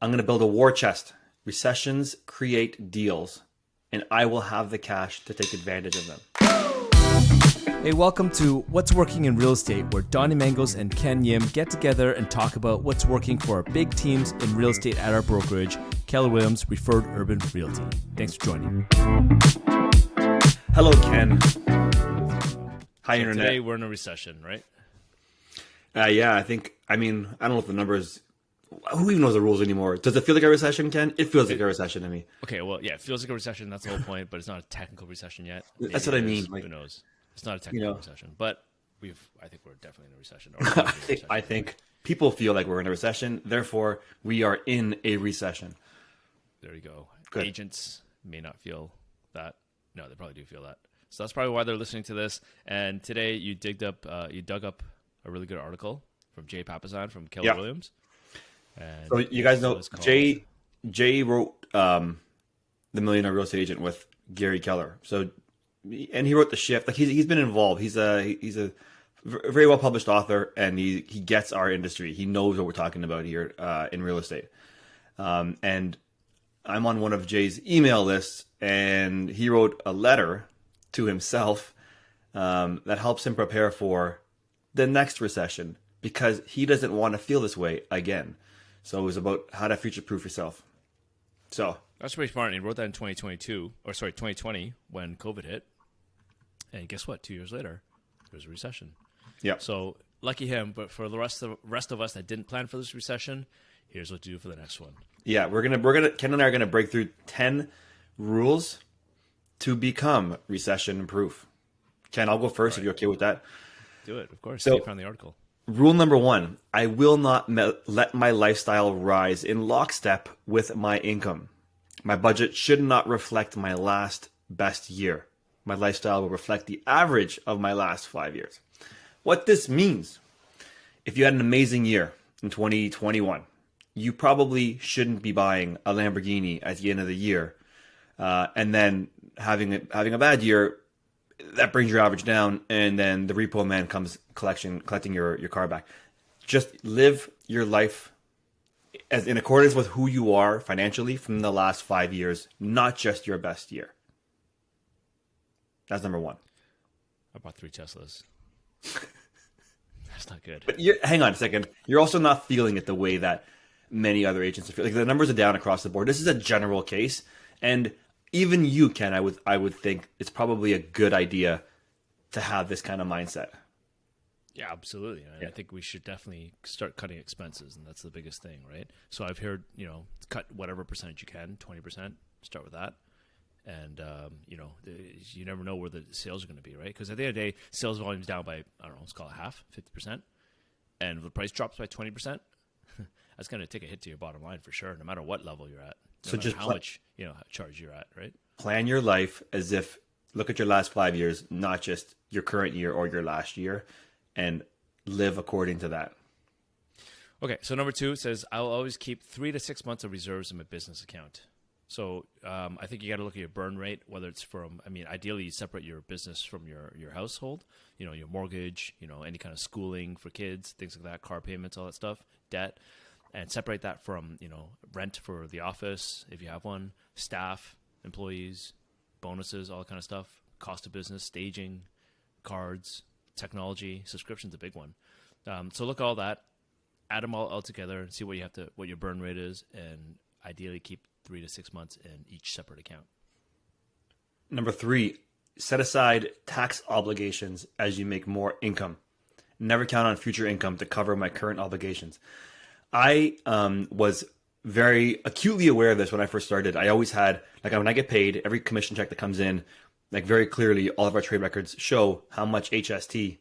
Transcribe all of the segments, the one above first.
I'm going to build a war chest. Recessions create deals, and I will have the cash to take advantage of them. Hey, welcome to What's Working in Real Estate, where Donnie Mangos and Ken Yim get together and talk about what's working for our big teams in real estate at our brokerage, Keller Williams Referred Urban Realty. Thanks for joining. Hello, Ken. Hi, So Internet. today we're in a recession, right? Yeah, I don't know if the numbers, who even knows the rules anymore? Does it feel like a recession, Ken? It feels like a recession to me. Okay, well, yeah, it feels like a recession. That's the whole point, but it's not a technical recession yet. Maybe That's what I it is. mean. Like, Who knows? It's not a technical recession, but I think we're definitely in a recession. Or I think people feel like we're in a recession. Therefore, we are in a recession. There you go. Good. Agents may not feel that. No, they probably do feel that. So that's probably why they're listening to this. And today you dug up a really good article from Jay Papasan from Keller Williams. And so you guys know Jay wrote The Millionaire Real Estate Agent with Gary Keller. So, and he wrote The Shift. Like he's been involved. He's a very well published author, and he gets our industry. He knows what we're talking about here in real estate. And I'm on one of Jay's email lists, and he wrote a letter to himself that helps him prepare for the next recession because he doesn't want to feel this way again. So it was about how to future-proof yourself. So that's pretty smart. And he wrote that in 2020 when COVID hit. And guess what? 2 years later, there was a recession. yeah, So lucky him. But for the rest of us that didn't plan for this recession, here's what to do for the next one. yeah, we're gonna Ken and I are gonna break through 10 rules to become recession-proof. Ken, I'll go first if you're okay with that. Do it, of course. So- You found the article. Rule number 1, I will not let my lifestyle rise in lockstep with my income. My budget should not reflect my last best year. My lifestyle will reflect the average of my last 5 years. What this means, if you had an amazing year in 2021, you probably shouldn't be buying a Lamborghini at the end of the year. And then having a bad year, that brings your average down, and then the repo man comes collecting your car back. Just live your life as in accordance with who you are financially from the last 5 years, not just your best year. That's number 1. I bought 3 Teslas. That's not good. But hang on a second. You're also not feeling it the way that many other agents are feeling. Like the numbers are down across the board. This is a general case, and even you, Ken, I would think it's probably a good idea to have this kind of mindset. Yeah, absolutely. And I think we should definitely start cutting expenses, and that's the biggest thing, right? So I've heard, cut whatever percentage you can, 20%, start with that. And, you never know where the sales are going to be, right? Because at the end of the day, sales volume is down by, let's call it half, 50%. And if the price drops by 20%, that's going to take a hit to your bottom line for sure, no matter what level you're at. No matter how much, charge you're at, right? Plan your life as if, look at your last 5 years, not just your current year or your last year, and live according to that. Okay, so number 2 says, I'll always keep 3 to 6 months of reserves in my business account. So I think you got to look at your burn rate, whether it's ideally you separate your business from your household, your mortgage, any kind of schooling for kids, things like that, car payments, all that stuff, debt, and separate that from, rent for the office, if you have one, staff, employees, bonuses, all that kind of stuff, cost of business, staging, cards, technology, subscription's a big one. So look at all that, add them all together and see what your burn rate is, and ideally keep 3 to 6 months in each separate account. Number 3, set aside tax obligations as you make more income. Never count on future income to cover my current obligations. I was very acutely aware of this when I first started. I always had, when I get paid, every commission check that comes in, very clearly, all of our trade records show how much HST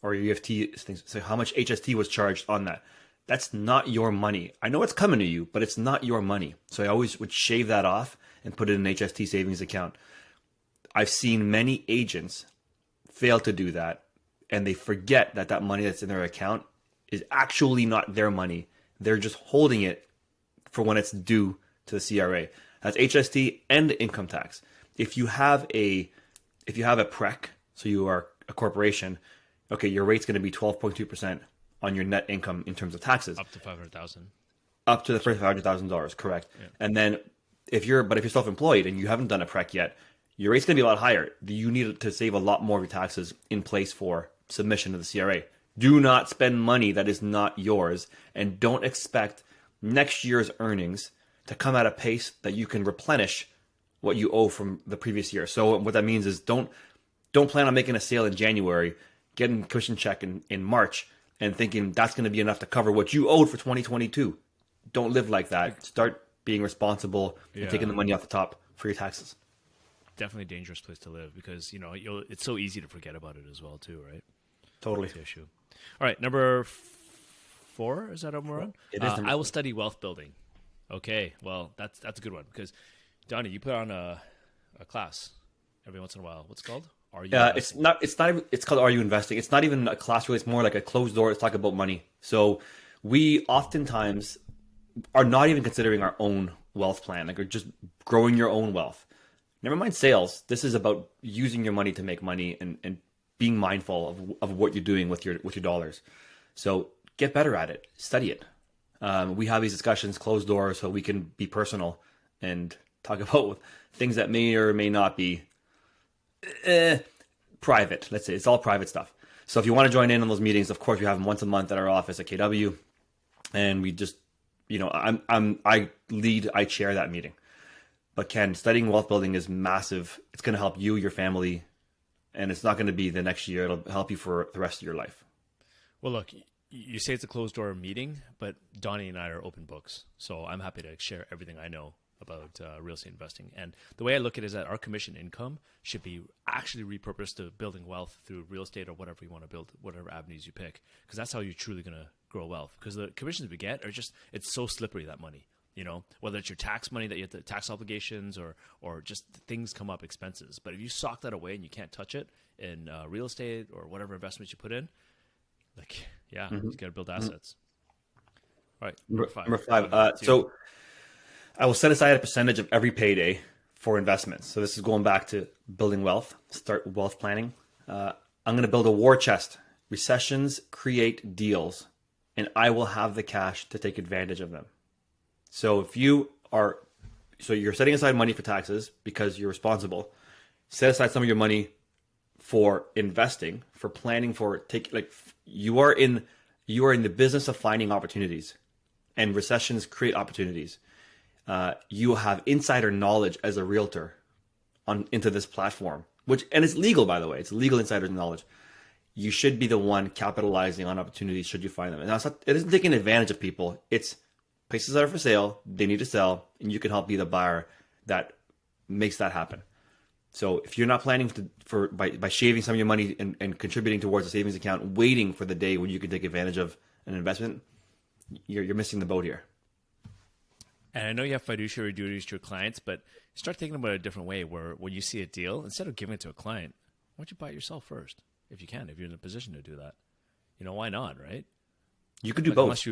or EFT things, so how much HST was charged on that. That's not your money. I know it's coming to you, but it's not your money. So I always would shave that off and put it in an HST savings account. I've seen many agents fail to do that, and they forget that money that's in their account is actually not their money. They're just holding it for when it's due to the CRA. That's HST and income tax. If you have a PREC, so you are a corporation, okay, your rate's going to be 12.2% on your net income in terms of taxes. Up to 500,000. Up to the first $500,000, correct. Yeah. And then if you're self-employed and you haven't done a prec yet, your rate's going to be a lot higher. You need to save a lot more of your taxes in place for submission to the CRA. Do not spend money that is not yours, and don't expect next year's earnings to come at a pace that you can replenish what you owe from the previous year. So what that means is don't plan on making a sale in January, getting a commission check in March, and thinking that's going to be enough to cover what you owed for 2022. Don't live like that. Start being responsible and taking the money off the top for your taxes. Definitely a dangerous place to live because, it's so easy to forget about it as well too, right? Totally. That's the issue. All right, number 4, is that what we're on? It is. I will study wealth building. Okay, well, that's a good one because, Donnie, you put on a class every once in a while. What's it called? Are you? It's not. It's called Are You Investing? It's not even a class. Really, it's more like a closed door. It's talk about money. So we oftentimes are not even considering our own wealth plan. Like, we're just growing your own wealth. Never mind sales. This is about using your money to make money and being mindful of what you're doing with your dollars. So get better at it. Study it. We have these discussions closed doors so we can be personal and talk about things that may or may not be private. Let's say it's all private stuff. So if you want to join in on those meetings, of course, we have them once a month at our office at KW, and we just, I chair that meeting. But Ken, studying wealth building is massive. It's going to help you, your family, and it's not going to be the next year. It'll help you for the rest of your life. Well, look, you say it's a closed door meeting, but Donnie and I are open books. So I'm happy to share everything I know about real estate investing. And the way I look at it is that our commission income should be actually repurposed to building wealth through real estate or whatever you want to build, whatever avenues you pick, because that's how you're truly going to grow wealth. Because the commissions we get are just, it's so slippery, that money. Whether it's your tax money that you have to tax obligations or just things come up, expenses. But if you sock that away and you can't touch it in real estate or whatever investments you put in, you got to build assets. All right. Number 5. So I will set aside a percentage of every payday for investments. So this is going back to building wealth, start wealth planning. I'm going to build a war chest. Recessions create deals, and I will have the cash to take advantage of them. So you're setting aside money for taxes because you're responsible. Set aside some of your money for investing, for planning, you are in the business of finding opportunities, and recessions create opportunities. You have insider knowledge as a realtor into this platform, and it's legal, by the way. It's legal insider knowledge. You should be the one capitalizing on opportunities should you find them. And it isn't taking advantage of people. It's places that are for sale, they need to sell, and you can help be the buyer that makes that happen. So if you're not planning by shaving some of your money and contributing towards a savings account, waiting for the day when you can take advantage of an investment, you're missing the boat here. And I know you have fiduciary duties to your clients, but start thinking about it a different way where when you see a deal, instead of giving it to a client, why don't you buy it yourself first? If you can, if you're in a position to do that. Why not, right? You could do both.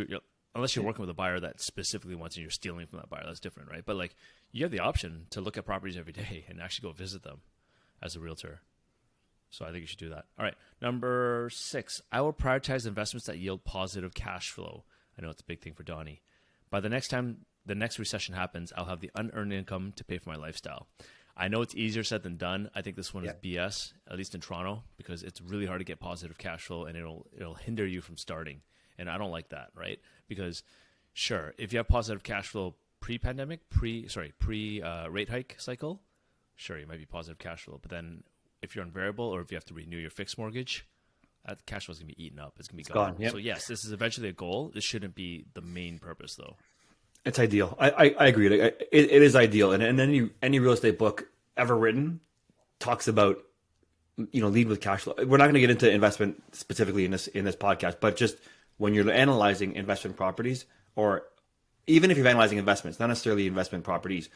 Unless you're working with a buyer that specifically wants and you're stealing from that buyer, that's different, right? But you have the option to look at properties every day and actually go visit them as a realtor. So I think you should do that. All right. Number 6, I will prioritize investments that yield positive cash flow. I know it's a big thing for Donnie. By the next time the next recession happens, I'll have the unearned income to pay for my lifestyle. I know it's easier said than done. I think this one is BS, at least in Toronto, because it's really hard to get positive cash flow and it'll hinder you from starting. And I don't like that, right? Because sure, if you have positive cash flow pre-pandemic, pre-rate hike cycle, sure, you might be positive cash flow. But then if you're on variable or if you have to renew your fixed mortgage, that cash flow is going to be eaten up. It's going to be gone. Yep. So yes, this is eventually a goal. This shouldn't be the main purpose though. It's ideal. I agree. It is ideal. And any real estate book ever written talks about, lead with cash flow. We're not going to get into investment specifically in this podcast, but just when you're analyzing investment properties, or even if you're analyzing investments, not necessarily investment properties,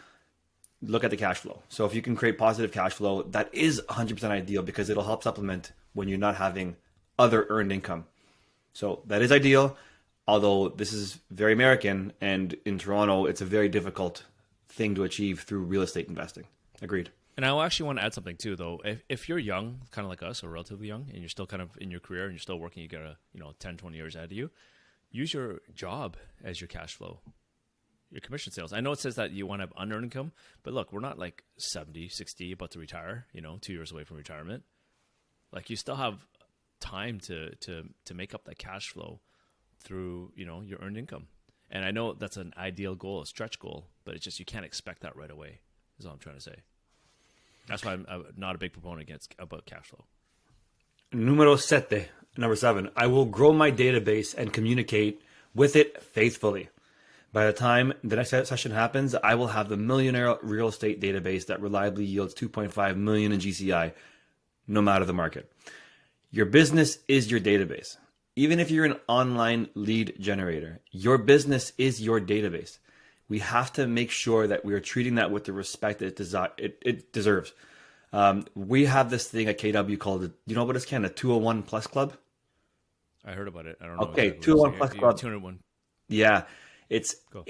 look at the cash flow. So if you can create positive cash flow, that is 100% ideal because it'll help supplement when you're not having other earned income. So that is ideal, although this is very American, and in Toronto, it's a very difficult thing to achieve through real estate investing. Agreed. And I actually want to add something too, though. If you're young, kind of like us, or relatively young, and you're still kind of in your career and you're still working, you got 10, 20 years ahead of you, use your job as your cash flow. your commission sales. I know it says that you want to have unearned income, but look, we're not like 70, 60, about to retire, 2 years away from retirement. Like you still have time to make up that cash flow through, your earned income. And I know that's an ideal goal, a stretch goal, but it's just, you can't expect that right away, is all I'm trying to say. That's why I'm not a big proponent about cash flow. Number 7, I will grow my database and communicate with it faithfully. By the time the next session happens, I will have the millionaire real estate database that reliably yields 2.5 million in GCI, no matter the market. Your business is your database. Even if you're an online lead generator, your business is your database. We have to make sure that we are treating that with the respect that it deserves. We have this thing at KW called, you know what it's called, a 201 Plus Club? I heard about it. I don't know. Okay, exactly 201 Plus Club. 201. Yeah, it's our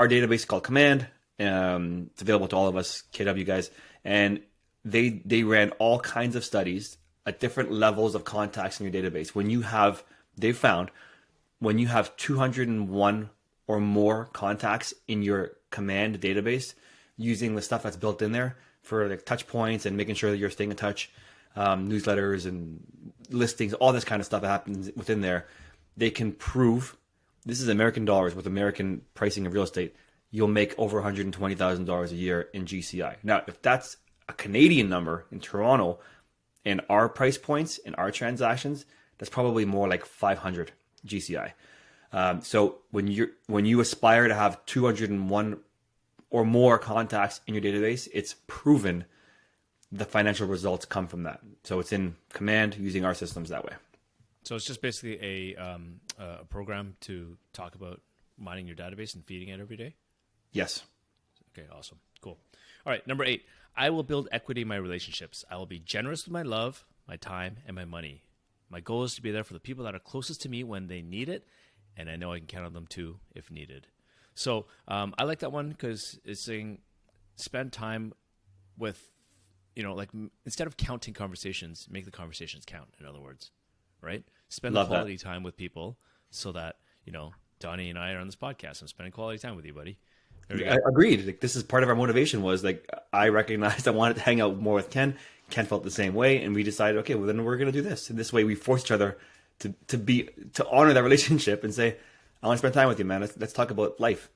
database is called Command. It's available to all of us KW guys, and they ran all kinds of studies at different levels of contacts in your database. They found when you have 201 or more contacts in your Command database, using the stuff that's built in there for like touch points and making sure that you're staying in touch, newsletters and listings, all this kind of stuff that happens within there, they can prove, this is American dollars with American pricing of real estate, you'll make over $120,000 a year in GCI. Now, if that's a Canadian number in Toronto, and our price points in our transactions, that's probably more like 500 GCI. So when you aspire to have 201 or more contacts in your database, it's proven the financial results come from that. So it's in Command using our systems that way. So it's just basically a program to talk about mining your database and feeding it every day? Yes. Okay, awesome. Cool. All right, number 8. I will build equity in my relationships. I will be generous with my love, my time, and my money. My goal is to be there for the people that are closest to me when they need it, and I know I can count on them too if needed. So I like that one because it's saying spend time with, instead of counting conversations, make the conversations count, in other words, right? Spend Love quality time with people so that, Donnie and I are on this podcast. I'm spending quality time with you, buddy. I agreed. Like, this is part of our motivation was like, I recognized I wanted to hang out more with Ken. Ken felt the same way. And we decided, okay, well then we're going to do this. And this way we force each other to honor that relationship and say, I want to spend time with you, man. Let's talk about life.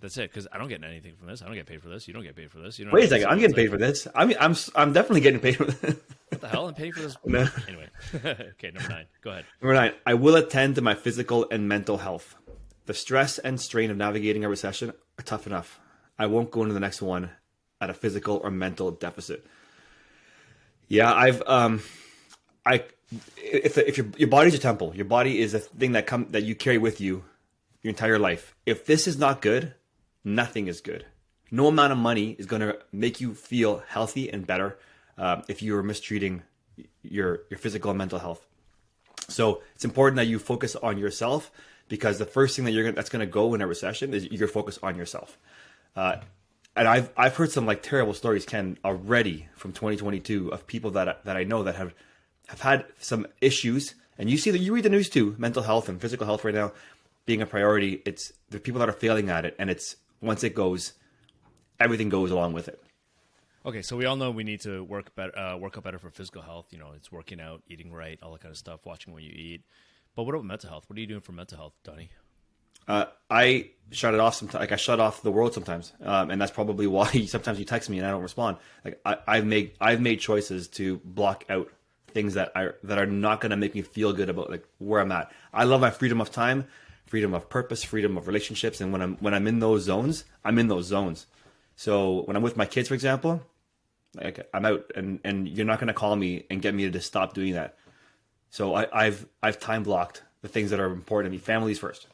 That's it. Cause I don't get anything from this. I don't get paid for this. You don't get paid for this. Wait a second. I'm getting paid for this. I mean, I'm definitely getting paid for this. What the hell? I'm paying for this. No. Anyway. Okay. Number 9. Go ahead. Number 9, I will attend to my physical and mental health. The stress and strain of navigating a recession are tough enough. I won't go into the next one at a physical or mental deficit. Yeah, if your body's your temple, your body is a thing that you carry with you your entire life. If this is not good, nothing is good. No amount of money is going to make you feel healthy and better if you are mistreating your physical and mental health. So it's important that you focus on yourself, because the first thing that's going to go in a recession is your focus on yourself. And I've heard some like terrible stories, Ken, already from 2022 of people that I know that have had some issues. And you read the news too, mental health and physical health right now being a priority. It's the people that are failing at it, and it's once it goes, everything goes along with it. Okay, so we all know we need to work out better for physical health. It's working out, eating right, all that kind of stuff, watching what you eat. But what about mental health? What are you doing for mental health, Donnie? I shut it off sometimes. Like I shut off the world sometimes, and that's probably why sometimes you text me and I don't respond. Like I've made choices to block out things that are not going to make me feel good about like where I'm at. I love my freedom of time, freedom of purpose, freedom of relationships, and when I'm in those zones, I'm in those zones. So when I'm with my kids, for example, like I'm out, and you're not going to call me and get me to stop doing that. So I've time blocked the things that are important to me. Families first.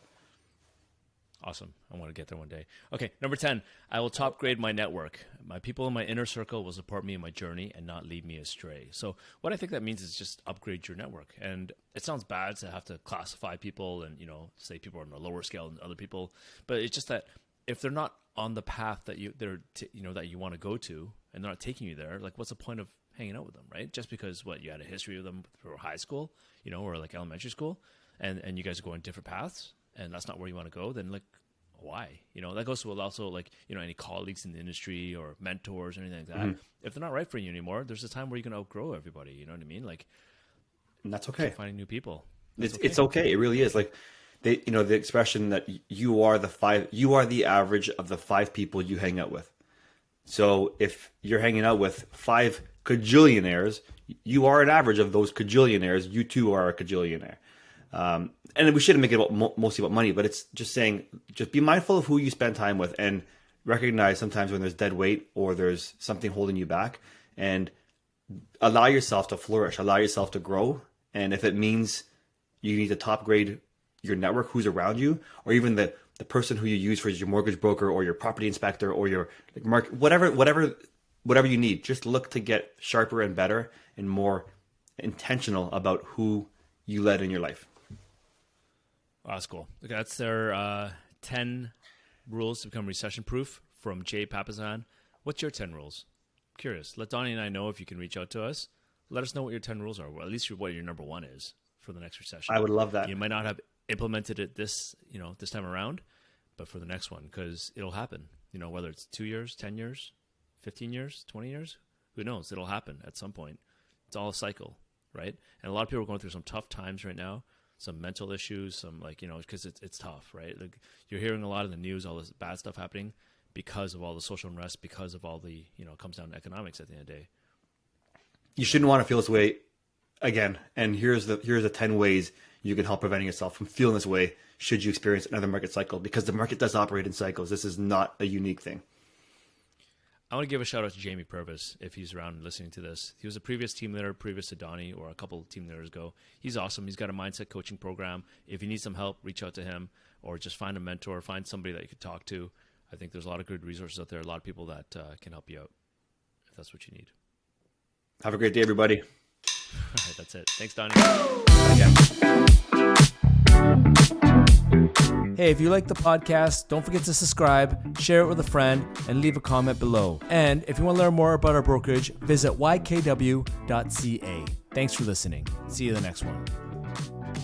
Awesome. I want to get there one day. Okay, number 10, I will top grade my network. My people in my inner circle will support me in my journey and not lead me astray. So what I think that means is just upgrade your network. And it sounds bad to have to classify people and, say people are on a lower scale than other people. But it's just that if they're not on the path that that you want to go to, and they're not taking you there, like what's the point of hanging out with them, right? Just because you had a history with them for high school, or like elementary school, and you guys are going different paths, and that's not where you want to go, then like, Why? That goes to also like, any colleagues in the industry or mentors or anything like that. If they're not right for you anymore, there's a time where you can outgrow everybody. You know what I mean? Like, and that's okay. Keep finding new people. It's okay. It really is. Like the expression that you are the average of the 5 people you hang out with. So if you're hanging out with 5 cajillionaires, you are an average of those cajillionaires. You too are a cajillionaire. And we shouldn't make it mostly about money, but it's just saying, just be mindful of who you spend time with and recognize sometimes when there's dead weight or there's something holding you back, and allow yourself to flourish, allow yourself to grow. And if it means you need to top grade your network, who's around you, or even the person who you use for your mortgage broker or your property inspector or your market, whatever you need, just look to get sharper and better and more intentional about who you let in your life. Oh, that's cool. Okay, that's their 10 rules to become recession proof from Jay Papasan. What's your 10 rules? I'm curious. Let Donnie and I know if you can reach out to us. Let us know what your 10 rules are, or at least what your number 1 is for the next recession. I would love that. You might not have implemented it this time around, but for the next one, because it'll happen. Whether it's 2 years, 10 years, 15 years, 20 years, who knows? It'll happen at some point. It's all a cycle, right? And a lot of people are going through some tough times right now, some mental issues, some because it's tough, right? Like you're hearing a lot in the news, all this bad stuff happening because of all the social unrest, because of all the, it comes down to economics at the end of the day. You shouldn't want to feel this way again. And here's the 10 ways you can help preventing yourself from feeling this way should you experience another market cycle, because the market does operate in cycles. This is not a unique thing. I want to give a shout out to Jamie Purvis if he's around listening to this. He was a previous team leader, previous to Donnie, or a couple of team leaders ago. He's awesome. He's got a mindset coaching program. If you need some help, reach out to him, or just find a mentor, find somebody that you could talk to. I think there's a lot of good resources out there, a lot of people that can help you out if that's what you need. Have a great day, everybody. All right, that's it. Thanks, Donnie. Hey, if you like the podcast, don't forget to subscribe, share it with a friend, and leave a comment below. And if you want to learn more about our brokerage, visit whykw.ca. Thanks for listening. See you in the next one.